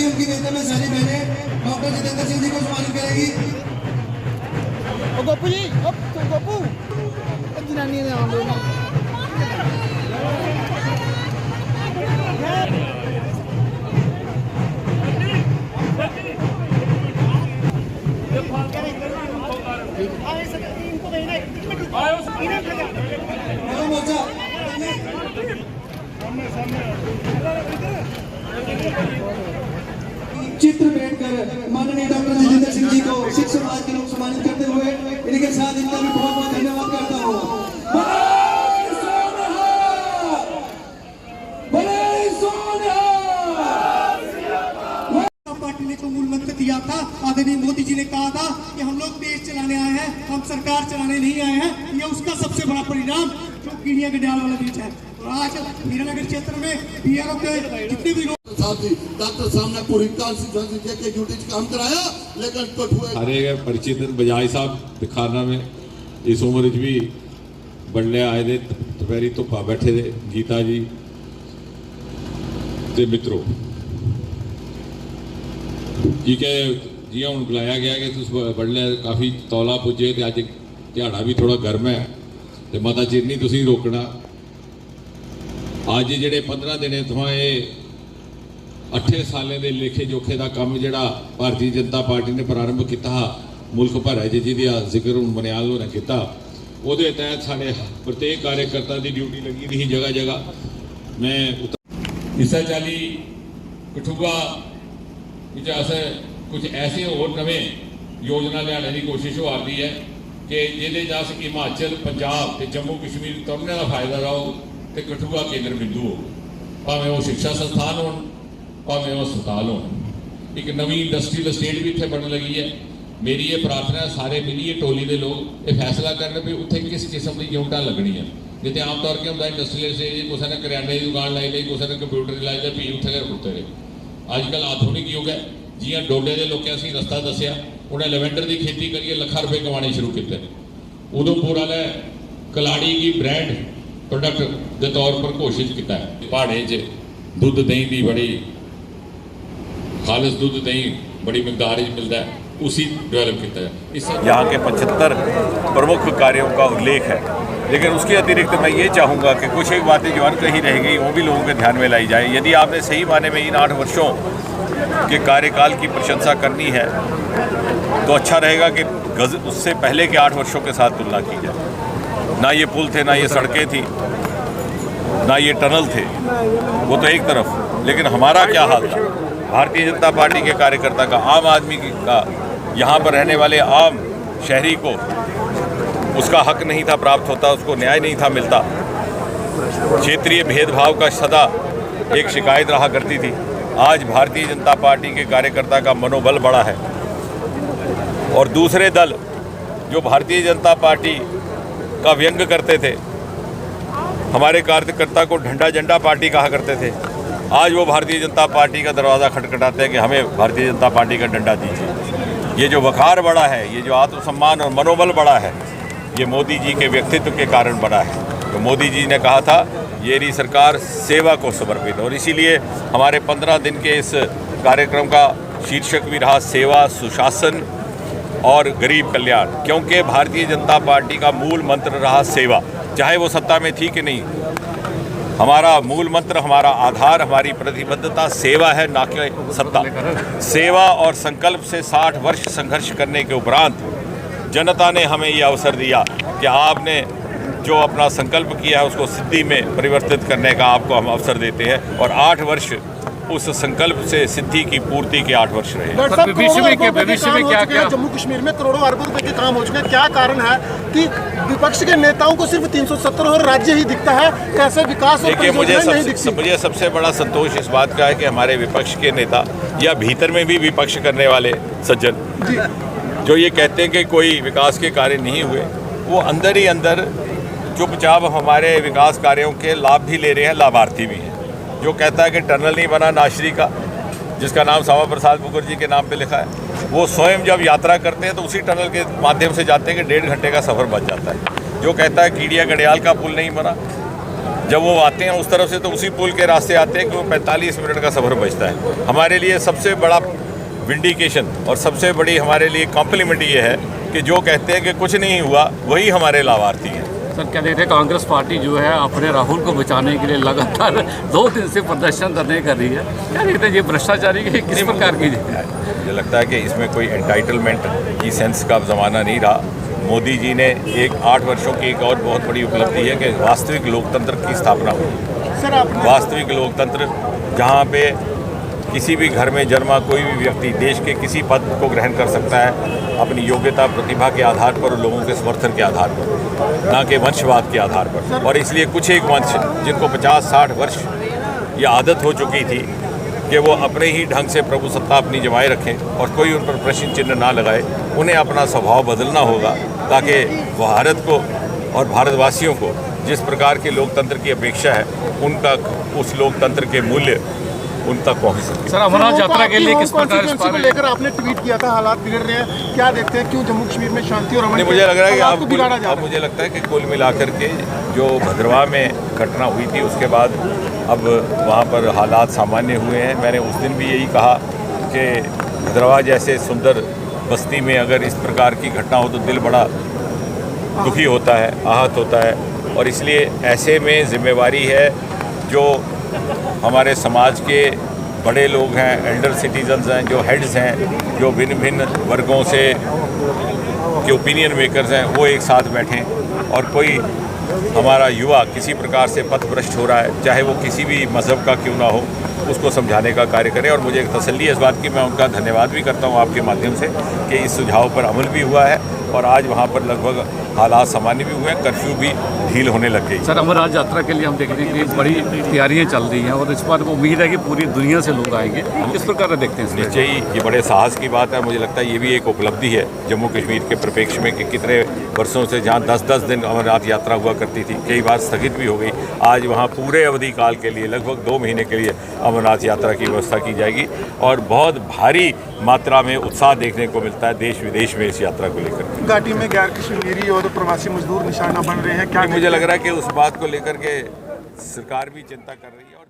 उनकी नेता में सारी बहनें डॉक्टर जितेंद्र सिंह जी को सम्मानित करेगी। गोपू जी, गोपू जनानियां ने आम लोग चित्र भेंट कर माननीय डॉक्टर जितेंद्र सिंह जी को सिख समाज के लोग सम्मानित करते हुए इनके साथ इनका भी बहुत बहुत धन्यवाद करता हूँ। पार्टी ने जो मूल मंत्र दिया था, आदरणीय मोदी जी ने कहा था कि हम लोग देश चलाने आए हैं, हम सरकार चलाने नहीं आए हैं। ये उसका सबसे बड़ा परिणाम जो कीड़िया गडियाल वाला बीच है। आज हीरानगर क्षेत्र में बीआरओ के जितने भी डॉक्टर साहब ने पूरी के ड्यूटी काम कराया, लेकिन हरे परिचित बजाज साहब दिखाना में इस उम्र च भी बड़े आए थे, दोपहरी धुप्पा बैठे थे। गीता जी ते मित्रों ठीक है जी, हूँ बुलाया गया कि तुम बड़े काफ़ी तौला पुजे तो अज ध्याड़ा भी थोड़ा गर्म है तो मता चिर नहीं तुम रोकना। अज जे 15 दिन इतों ये 8 सालें के लेखे जोखे का काम जोड़ा भारतीय जनता पार्टी ने प्रारंभ किया मुल्क भर जिसका जिक्र हूँ मनियाल होने किया, वो तहत साढ़े प्रत्येक कार्यकर्ता की ड्यूटी लगी रही जगह जगह। मैं इस चाली कठुआ कुछ ऐसे और नवे योजना लियाने की कोशिश हो रही है कि जिहदे अस हिमाचल पंजाब ते जम्मू कश्मीर दोनों का फायदा रहो तो कठुआ केंद्र बिंदु हो, भावें वो शिक्षा संस्थान हो भावें वो अस्पताल हो। एक नवी इंडस्ट्रीयल स्टेट भी इतने बनने लगी है। मेरी ये प्रार्थना है सारे मिलिए टोली के लोग ये फैसला करने भी उत्थे किस किस्म की यूनिटां लगनियां। जिते आमतौर पर होंगे इंडस्ट्रीयल स्टेट किसी ने करियाने की दुकान लाई ली, किसी ने कंप्यूटर लाई ली, भी उत्थे खड़ोते रहे। अजकल आधुनिक युग है। जियां डोडे के लोगों असीं रस्ता दसिया, उन्हें लैवेंडर की खेती करिए लाख रुपए कमाने शुरू किए। उधमपुर वाले कलाड़ी की ब्रांड प्रोडक्ट के तौर पर घोषित किया है। पहाड़े च दुध दही की बड़ी खालिश दुध दही बड़ी मकदार मिलता है, उसी डेवलप किया है। यहाँ के 75 प्रमुख कार्यों का उल्लेख है, लेकिन उसके अतिरिक्त मैं ये चाहूँगा कि कुछ एक बातें जो अनकही रह गई वो भी लोगों के ध्यान में लाई जाए। यदि आपने सही माने में इन 8 वर्षों के कार्यकाल की प्रशंसा करनी है तो अच्छा रहेगा कि उससे पहले के 8 वर्षों के साथ तुलना की जाए। ना ये पुल थे, ना ये सड़कें थी, ना ये टनल थे, वो तो एक तरफ, लेकिन हमारा क्या हाल था भारतीय जनता पार्टी के कार्यकर्ता का, आम आदमी का, यहाँ पर रहने वाले आम शहरी को उसका हक नहीं था प्राप्त होता, उसको न्याय नहीं था मिलता। क्षेत्रीय भेदभाव का सदा एक शिकायत रहा करती थी। आज भारतीय जनता पार्टी के कार्यकर्ता का मनोबल बड़ा है। और दूसरे दल जो भारतीय जनता पार्टी का व्यंग करते थे, हमारे कार्यकर्ता को झंडा झंडा पार्टी कहा करते थे, आज वो भारतीय जनता पार्टी का दरवाज़ा खटखटाते हैं कि हमें भारतीय जनता पार्टी का डंडा दीजिए। ये जो वक़ार बढ़ा है, ये जो आत्मसम्मान और मनोबल बढ़ा है, ये मोदी जी के व्यक्तित्व के कारण बढ़ा है। तो मोदी जी ने कहा था ये रही सरकार सेवा को समर्पित, और इसीलिए हमारे 15 दिन के इस कार्यक्रम का शीर्षक भी रहा सेवा, सुशासन और गरीब कल्याण, क्योंकि भारतीय जनता पार्टी का मूल मंत्र रहा सेवा, चाहे वो सत्ता में थी कि नहीं। हमारा मूल मंत्र, हमारा आधार, हमारी प्रतिबद्धता सेवा है, ना कि सत्ता। सेवा और संकल्प से 60 वर्ष संघर्ष करने के उपरांत जनता ने हमें ये अवसर दिया कि आपने जो अपना संकल्प किया है उसको सिद्धि में परिवर्तित करने का आपको हम अवसर देते हैं, और 8 वर्ष उस संकल्प से सिद्धि की पूर्ति के 8 वर्ष रहे। भविष्य में क्या जम्मू कश्मीर में करोड़ों अरबों रुपए के काम हो चुके हैं, क्या कारण है कि विपक्ष के नेताओं को सिर्फ 370 और राज्य ही दिखता है, कैसे विकास और परियोजनाएं नहीं दिखती? मुझे सबसे बड़ा संतोष इस बात का है कि हमारे विपक्ष के नेता या भीतर में भी विपक्ष करने वाले सज्जन जो ये कहते हैं कि कोई विकास के कार्य नहीं हुए, वो अंदर ही अंदर चुपचाप हमारे विकास कार्यों के लाभ भी ले रहे हैं, लाभार्थी भी हैं। जो कहता है कि टनल नहीं बना नाशरी का, जिसका नाम श्यामा प्रसाद मुखर्जी के नाम पे लिखा है, वो स्वयं जब यात्रा करते हैं तो उसी टनल के माध्यम से जाते हैं कि 1.5 घंटे का सफ़र बच जाता है। जो कहता है कीड़िया गडियाल का पुल नहीं बना, जब वो आते हैं उस तरफ से तो उसी पुल के रास्ते आते हैं कि वो 45 मिनट का सफ़र बचता है। हमारे लिए सबसे बड़ा विंडिकेशन और सबसे बड़ी हमारे लिए कॉम्प्लीमेंट ये है कि जो कहते हैं कि कुछ नहीं हुआ वही हमारे लाभार्थी हैं। सर, क्या देखते हैं कांग्रेस पार्टी जो है अपने राहुल को बचाने के लिए लगातार 2 दिन से प्रदर्शन करने कर रही है, क्या देखते हैं ये भ्रष्टाचारी की किस प्रकार की? मुझे लगता है कि इसमें कोई एंटाइटलमेंट की सेंस का ज़माना नहीं रहा। मोदी जी ने 8 वर्षों की एक और बहुत बड़ी उपलब्धि है कि वास्तविक लोकतंत्र की स्थापना हुई। वास्तविक लोकतंत्र जहाँ पे किसी भी घर में जन्मा कोई भी व्यक्ति देश के किसी पद को ग्रहण कर सकता है अपनी योग्यता प्रतिभा के आधार पर और लोगों के समर्थन के आधार पर, ना कि वंशवाद के आधार पर। और इसलिए कुछ एक वंश जिनको 50-60 वर्ष ये आदत हो चुकी थी कि वो अपने ही ढंग से प्रभु सत्ता अपनी जमाए रखें और कोई उन पर प्रश्न चिन्ह ना लगाए, उन्हें अपना स्वभाव बदलना होगा ताकि भारत को और भारतवासियों को जिस प्रकार के लोकतंत्र की अपेक्षा है उनका उस लोकतंत्र के मूल्य उन तक पहुंच सके। सर, अमरनाथ यात्रा के लिए किस प्रकार को लेकर आपने ट्वीट किया था, हालात बिगड़ रहे हैं, क्या देखते हैं, क्यों जम्मू कश्मीर में शांति और अमन मुझे लग रहा है कि अब मुझे लगता है कि कुल मिलाकर के जो भद्रवाह में घटना हुई थी उसके बाद अब वहाँ पर हालात सामान्य हुए हैं। मैंने उस दिन भी यही कहा कि भद्रवाह जैसे सुंदर बस्ती में अगर इस प्रकार की घटना हो तो दिल बड़ा दुखी होता है, आहत होता है, और इसलिए ऐसे में जिम्मेवारी है जो हमारे समाज के बड़े लोग हैं, एल्डर सिटीजन्स हैं, जो हेड्स हैं, जो भिन्न भिन्न वर्गों से के ओपिनियन मेकर्स हैं, वो एक साथ बैठें और कोई हमारा युवा किसी प्रकार से पथभ्रष्ट हो रहा है, चाहे वो किसी भी मज़हब का क्यों ना हो, उसको समझाने का कार्य करें। और मुझे एक तसल्ली है इस बात की, मैं उनका धन्यवाद भी करता हूँ आपके माध्यम से कि इस सुझाव पर अमल भी हुआ है और आज वहाँ पर लगभग हालात सामान्य भी हुए हैं, कर्फ्यू भी ढील होने लग गई। सर, अमरनाथ यात्रा के लिए हम देख रहे हैं कि बड़ी तैयारियां चल रही हैं और इस बार उम्मीद है कि पूरी दुनिया से लोग आएंगे, किस प्रकार से देखते हैं? निश्चय ही ये बड़े साहस की बात है। मुझे लगता है ये भी एक उपलब्धि है जम्मू कश्मीर के परिप्रेक्ष्य में कि कितने वर्षों से जहाँ 10-10 दिन अमरनाथ यात्रा हुआ करती थी, कई बार स्थगित भी हो गई, आज वहाँ पूरे अवधि काल के लिए लगभग 2 महीने के लिए अमरनाथ यात्रा की व्यवस्था की जाएगी और बहुत भारी मात्रा में उत्साह देखने को मिलता है देश विदेश में इस यात्रा को लेकर। घाटी में गैर कश्मीरी और प्रवासी मजदूर निशाना बन रहे हैं, क्या मुझे लग रहा है कि उस बात को लेकर के सरकार भी चिंता कर रही है।